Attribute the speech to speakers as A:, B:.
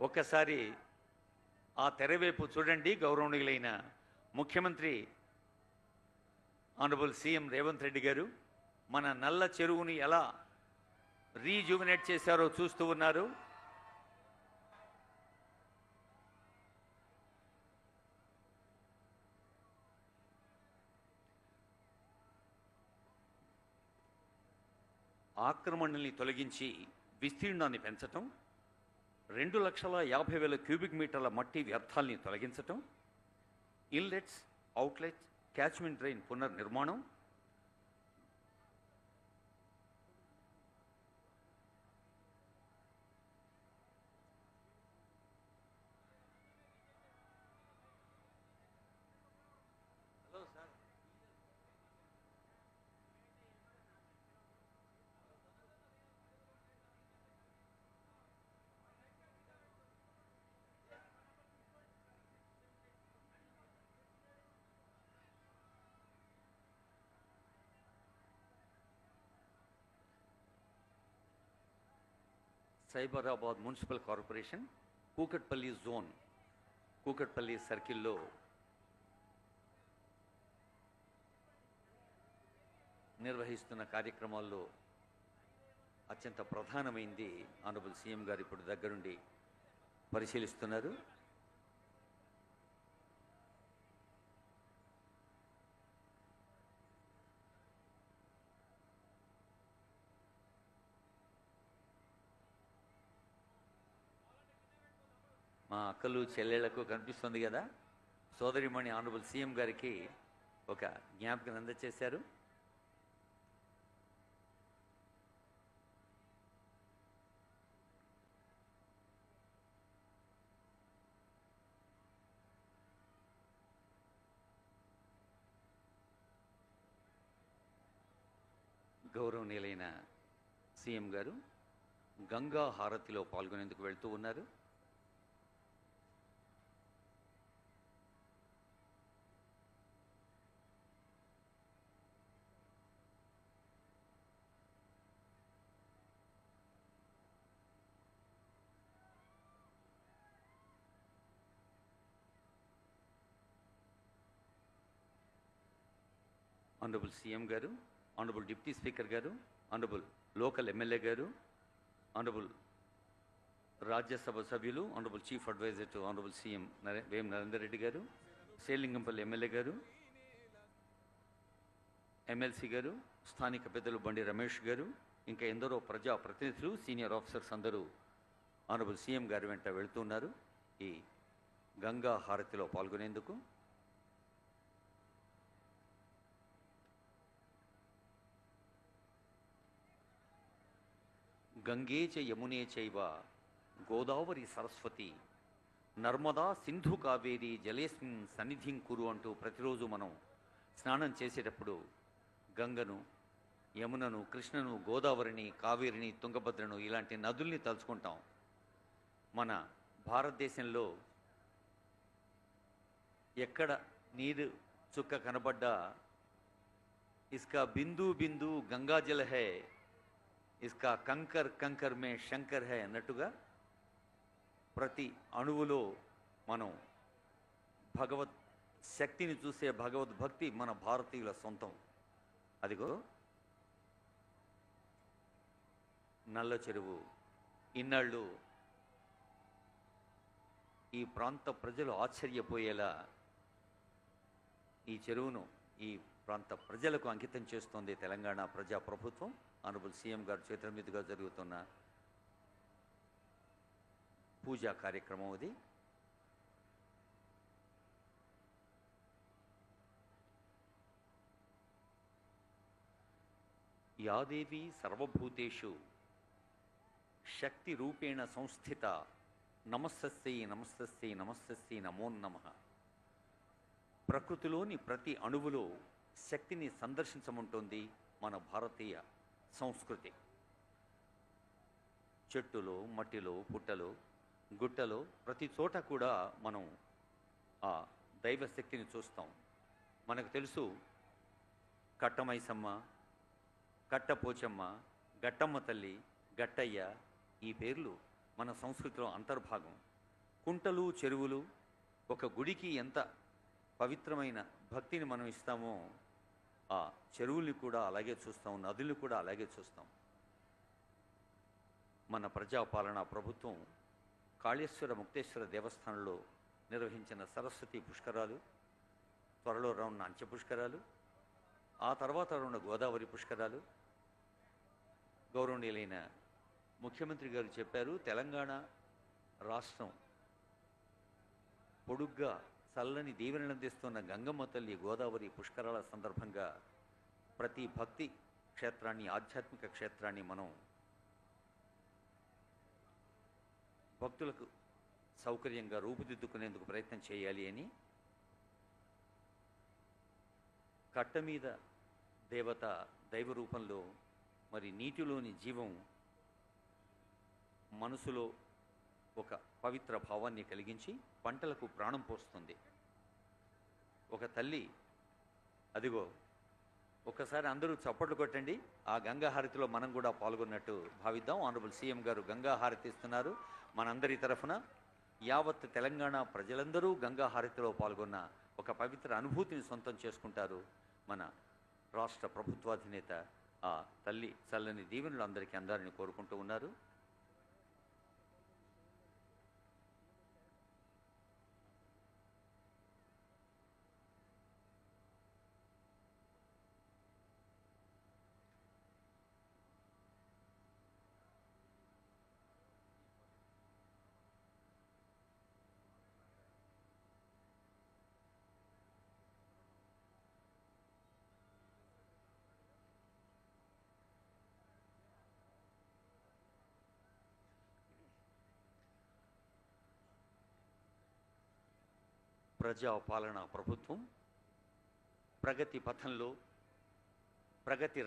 A: ఒక్కసారి ఆ తెరవైపు చూడండి. గౌరవనీయులైన ముఖ్యమంత్రి ఆనరబుల్ సీఎం రేవంత్ రెడ్డి గారు మన నల్ల చెరువుని ఎలా రీజువినేట్ చేశారో చూస్తూ ఉన్నారు. ఆక్రమణల్ని తొలగించి విస్తీర్ణాన్ని పెంచటం, 2,50,000 క్యూబిక్ మీటర్ల మట్టి వ్యర్థాల్ని తొలగించటం, ఇన్లెట్స్, అవుట్లెట్స్, క్యాచ్మెంట్ డ్రైన్ పునర్నిర్మాణం, Cyberabad municipal corporation Kukatpally zone, Kukatpally సర్కిల్లో నిర్వహిస్తున్న కార్యక్రమాల్లో అత్యంత ప్రధానమైంది ఆనరబుల్ సీఎం గారు ఇప్పుడు దగ్గరుండి పరిశీలిస్తున్నారు. మా అక్కలు చెల్లెళ్లకు కనిపిస్తుంది కదా, సోదరిమణి ఆనరబుల్ సీఎం గారికి ఒక జ్ఞాపకం అందజేశారు. గౌరవనీయులైన సీఎం గారు గంగా హారతిలో పాల్గొనేందుకు వెళ్తూ ఉన్నారు. ఆనరబుల్ సీఎం గారు, ఆనరబుల్ డిప్యూటీ స్పీకర్ గారు, ఆనరబుల్ లోకల్ ఎమ్మెల్యే గారు, ఆనరబుల్ రాజ్యసభ సభ్యులు, honourable chief adviser to honourable CM Vem Narender Reddy గారు, శ్రీలింగంపల్లి ఎమ్మెల్యే గారు, ఎమ్మెల్సీ గారు, స్థానిక పెద్దలు బండి రమేష్ గారు, ఇంకా ఎందరో ప్రజాప్రతినిధులు, సీనియర్ ఆఫీసర్స్ అందరూ ఆనరబుల్ సీఎం గారి వెంట వెళుతున్నారు ఈ గంగా హారతిలో పాల్గొనేందుకు. గంగే చ యమునే చైవ గోదావరి సరస్వతి నర్మదా సింధు కావేరి జలేస్మిన్ సన్నిధిం కురు అంటూ ప్రతిరోజు మనం స్నానం చేసేటప్పుడు గంగను, యమునను, కృష్ణను, గోదావరిని, కావేరిని, తుంగభద్రను ఇలాంటి నదుల్ని తలుచుకుంటాం. మన భారతదేశంలో ఎక్కడ నీరు చుక్క కనబడ్డా ఇస్కా బిందు బిందు గంగాజల హై, ఇస్కా కంకర్ కంకర్ మే శంకర్ హై అన్నట్టుగా ప్రతి అణువులో మనం భగవత్ శక్తిని చూసే భగవద్భక్తి మన భారతీయుల సొంతం. అదిగో నల్ల చెరువు. ఇన్నాళ్ళు ఈ ప్రాంత ప్రజలు ఆశ్చర్యపోయేలా ఈ చెరువును ఈ ప్రాంత ప్రజలకు అంకితం చేస్తోంది తెలంగాణ ప్రజా ప్రభుత్వం. ఆనరబుల్ సీఎం గారి చేతుల మీదుగా జరుగుతున్న పూజా కార్యక్రమం అది. యాదేవి సర్వభూతేషు శక్తి రూపేణ సంస్థిత నమస్తస్యై నమస్తస్యై నమస్తస్యై నమో నమః. ప్రకృతిలోని ప్రతి అణువులో శక్తిని సందర్శించమంటోంది మన భారతీయ సంస్కృతి. చెట్టులో, మట్టిలో, పుట్టలో, గుట్టలో ప్రతి చోట కూడా మనం ఆ దైవశక్తిని చూస్తాం. మనకు తెలుసు కట్టమైసమ్మ, కట్టపోచమ్మ, గట్టమ్మ తల్లి, గట్టయ్య ఈ పేర్లు మన సంస్కృతిలో అంతర్భాగం. కుంటలు చెరువులు ఒక గుడికి ఎంత పవిత్రమైన భక్తిని మనం ఇస్తామో ఆ చెరువుల్ని కూడా అలాగే చూస్తాం, నదుల్ని కూడా అలాగే చూస్తాం. మన ప్రజాపాలన ప్రభుత్వం కాళేశ్వర ముక్తేశ్వర దేవస్థానంలో నిర్వహించిన సరస్వతి పుష్కరాలు, త్వరలో రానున్న అంచె పుష్కరాలు, ఆ తర్వాత రానున్న గోదావరి పుష్కరాలు, గౌరవనీయులైన ముఖ్యమంత్రి గారు చెప్పారు, తెలంగాణ రాష్ట్రం పొడుగ్గా చల్లని దీవెనలు అందిస్తున్న గంగమ్మ తల్లి గోదావరి పుష్కరాల సందర్భంగా ప్రతి భక్తి క్షేత్రాన్ని, ఆధ్యాత్మిక క్షేత్రాన్ని మనం భక్తులకు సౌకర్యంగా రూపుదిద్దుకునేందుకు ప్రయత్నం చేయాలి అని కట్ట మీద దేవత దైవ రూపంలో మరి నీటిలోని జీవం మనసులో ఒక పవిత్ర భావాన్ని కలిగించి పంటలకు ప్రాణం పోస్తుంది. ఒక తల్లి, అదిగో ఒకసారి అందరూ చప్పట్లు కొట్టండి, ఆ గంగా హారతిలో మనం కూడా పాల్గొన్నట్టు భావిద్దాం. ఆనరబుల్ సీఎం గారు గంగా హారతి ఇస్తున్నారు. మనందరి తరఫున యావత్ తెలంగాణ ప్రజలందరూ గంగా హారతిలో పాల్గొన్న ఒక పవిత్ర అనుభూతిని సొంతం చేసుకుంటారు. మన రాష్ట్ర ప్రభుత్వాధినేత ఆ తల్లి చల్లని దీవెనలు అందరికీ అందాలని కోరుకుంటూ ఉన్నారు. ప్రజాపాలన ప్రభుత్వం ప్రగతి పథంలో, ప్రగతి